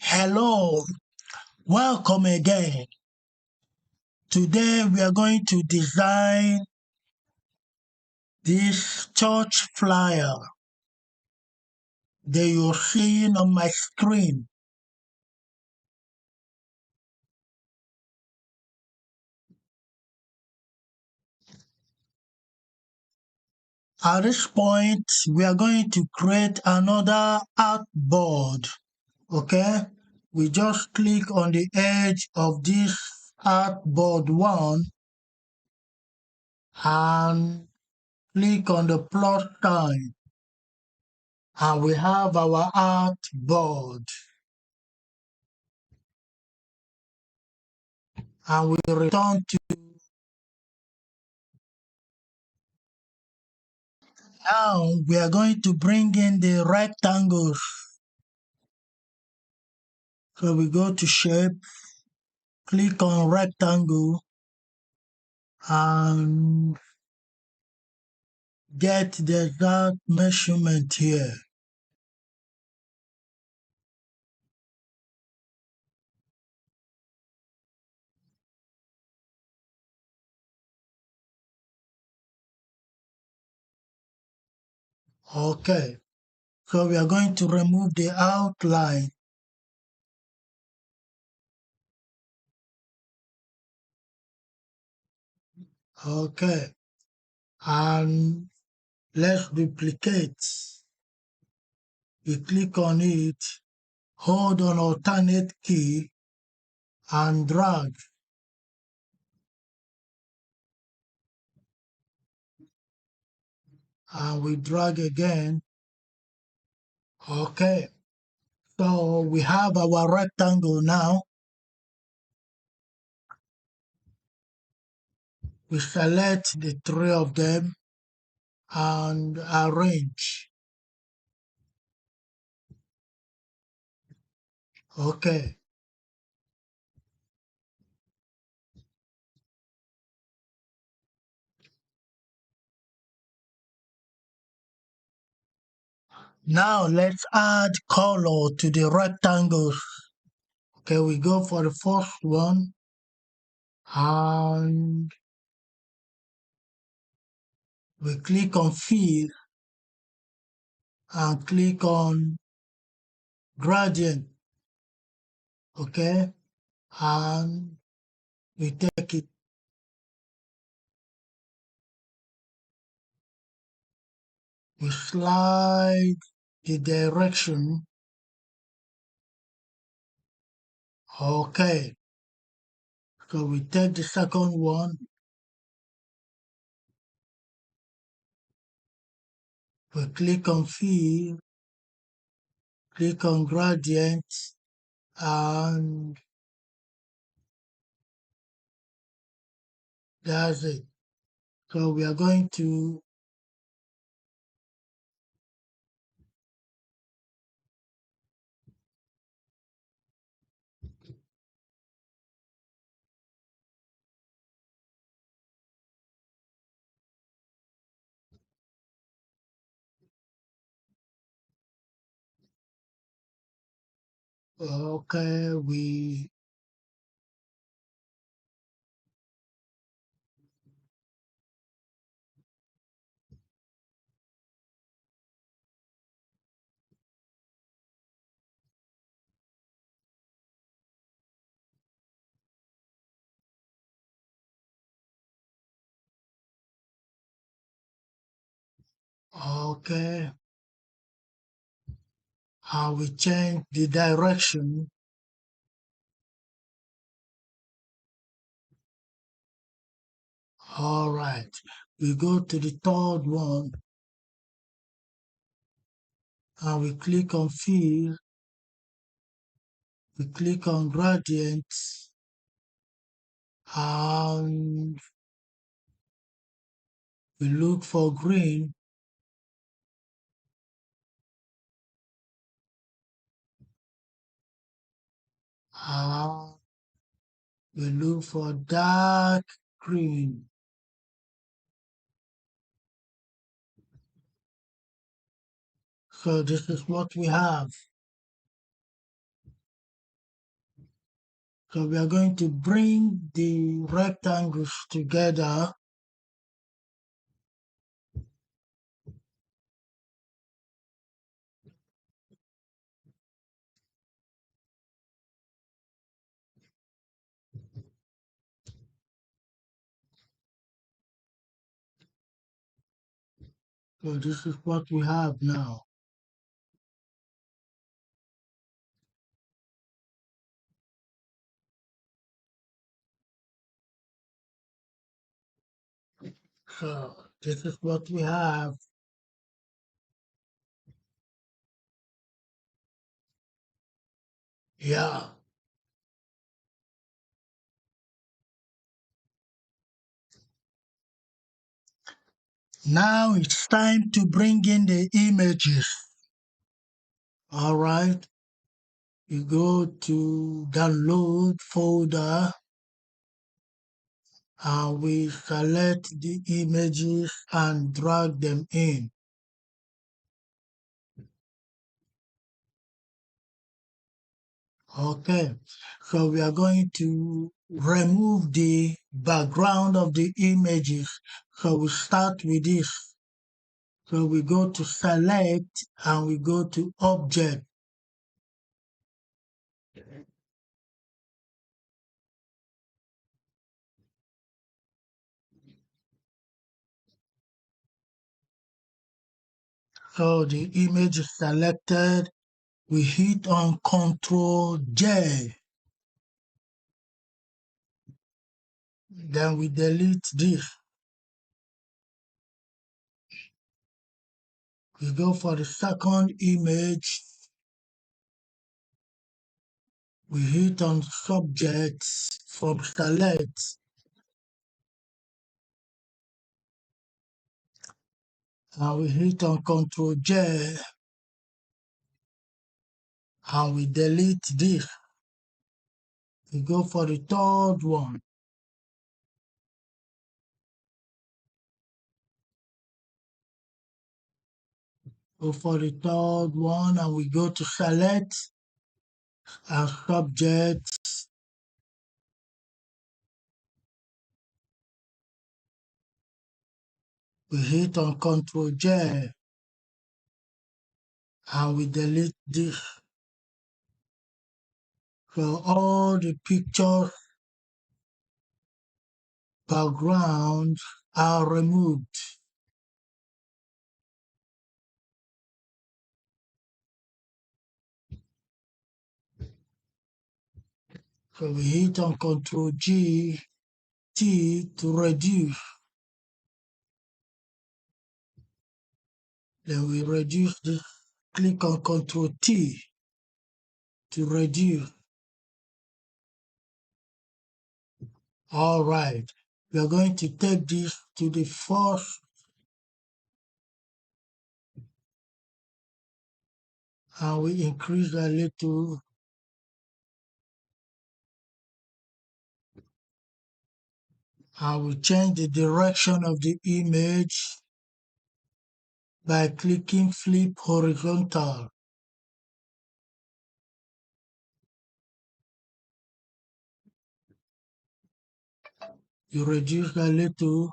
Hello, welcome again. Today we are going to design this church flyer that you're seeing on my screen. At this point, we are going to create another artboard. Okay, we just click on the edge of this artboard one and click on the plus sign, and we have our artboard. And we return to. Now we are going to bring in the rectangles. So we go to shape, click on rectangle and get the exact measurement here. Okay, so we are going to remove the outline. Okay, and let's duplicate. We click on it, hold on alternate key and drag. And we drag again. Okay, so we have our rectangle now. We select the three of them and arrange. Okay. Now let's add color to the rectangles. Okay, we go for the first one and we click on fill and click on gradient. Okay, and we take it. We slide the direction. Okay, so we take the second one. We click on fill, click on gradient, and that's it. So we are going to okay, okay, and we change the direction. All right, we go to the third one and we click on fill, we click on gradient and we look for green. And we look for dark green. So this is what we have. So we are going to bring the rectangles together. So this is what we have now. So this is what we have. Yeah. Now it's time to bring in the images. All right. You go to download folder and we select the images and drag them in. Okay, so we are going to remove the background of the images. So we start with this. So we go to select and we go to object. So the image is selected. We hit on Ctrl J. Then we delete this. We go for the second image. We hit on subjects from select and we hit on Ctrl J and we delete this. We go for the third one. Go for the third one and we go to select and subjects. We hit on Ctrl J and we delete this. So all the picture backgrounds are removed. So we hit on Ctrl G, T to reduce. Then we reduce this. Click on Ctrl T to reduce. All right. We are going to take this to the first and we increase a little. And we change the direction of the image by clicking flip horizontal. You reduce a little.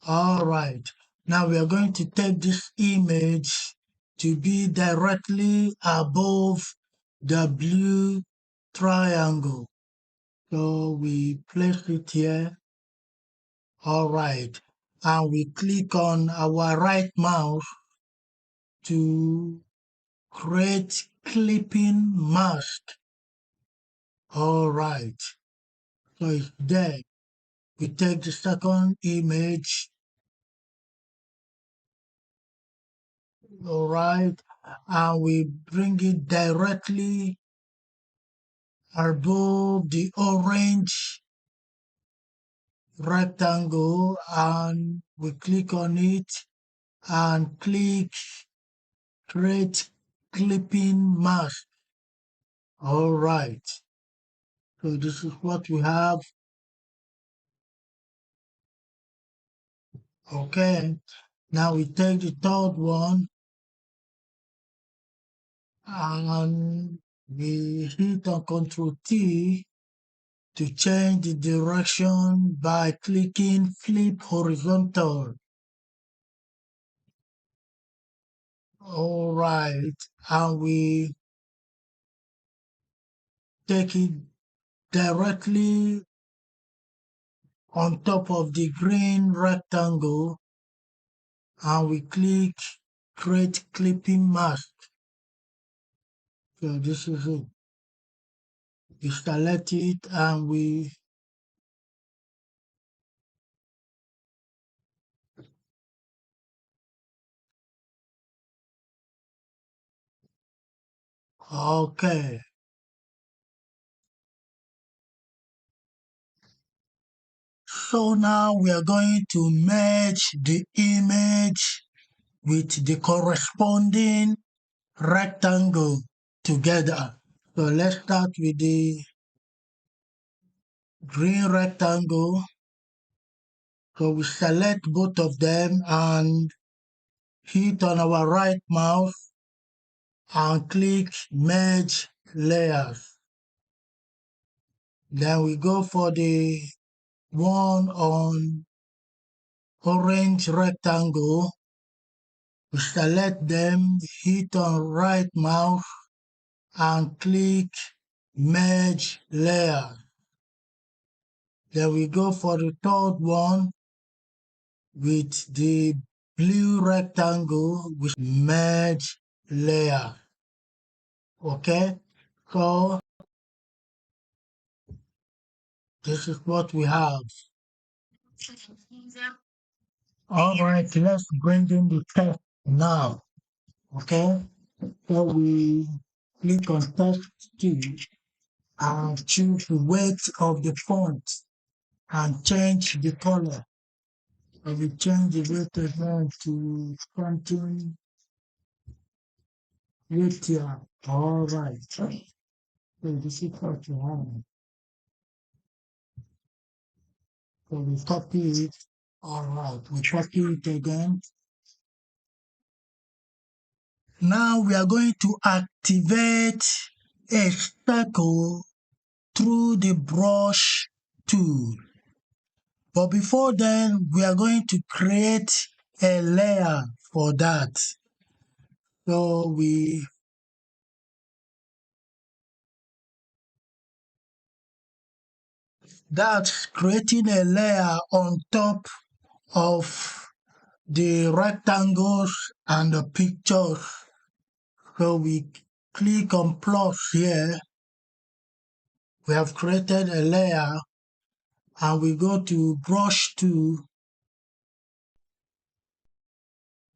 All right. Now we are going to take this image to be directly above the blue triangle. So we place it here. All right. And we click on our right mouse to create clipping mask. All right. So it's there. We take the second image. All right. And we bring it directly above the orange rectangle and we click on it and click create clipping mask. All right. So this is what we have. Okay. Now we take the third one and we hit on Ctrl T to change the direction by clicking flip horizontal. All right, and we take it directly on top of the green rectangle and we click create clipping mask. So this is it. We select it and we okay. So now we are going to merge the image with the corresponding rectangle together. So let's start with the green rectangle. So we select both of them and hit on our right mouse and click merge layers. Then we go for the one on orange rectangle. We select them, hit on right mouse and click merge layer. Then we go for the third one with the blue rectangle with merge layer. Okay, so this is what we have. All right, let's bring in the text now. Okay, so we click on text 2 and choose the weight of the font and change the color. I will change the weight again to something weightier. All right. So this is what you have. So we copy it. All right. We copy it again. Now we are going to activate a circle through the brush tool. But before then, we are going to create a layer for that. So that's creating a layer on top of the rectangles and the pictures. So we click on plus here. We have created a layer and we go to brush tool.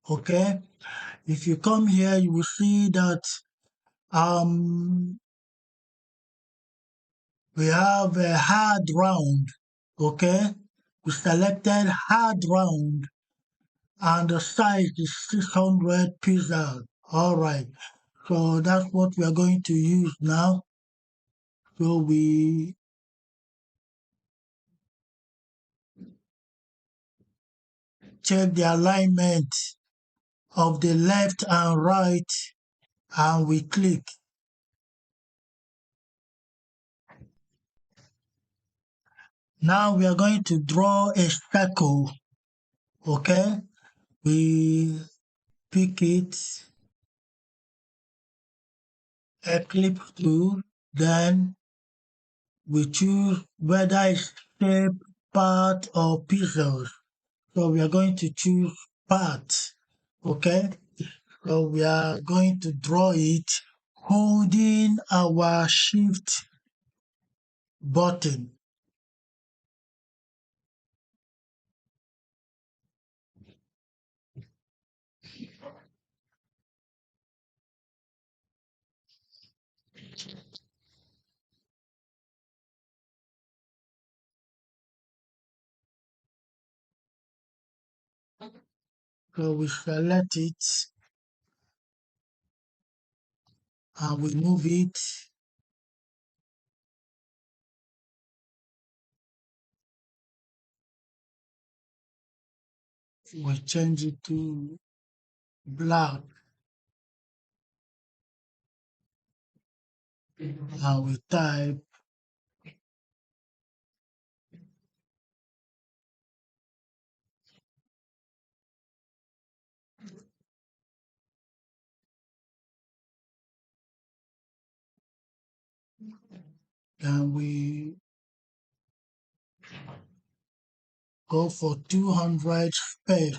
Okay. If you come here, you will see that we have a hard round. Okay. We selected hard round and the size is 600 pixels. All right. So that's what we are going to use now. So we check the alignment of the left and right and we click. Now we are going to draw a circle. Okay. We pick it, ellipse tool, then we choose whether it's shape, part or pixels. So we are going to choose part. Okay. So we are going to draw it holding our shift button. So we select it and we move it. We change it to black and we type and we go for 200 space.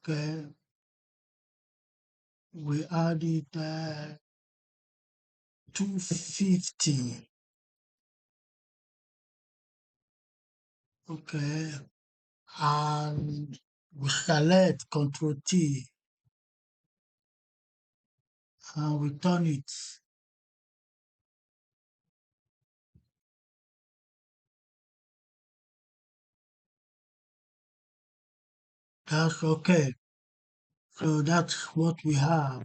Okay, we add it 250. Okay, and we select Control T and we turn it. That's okay. So that's what we have.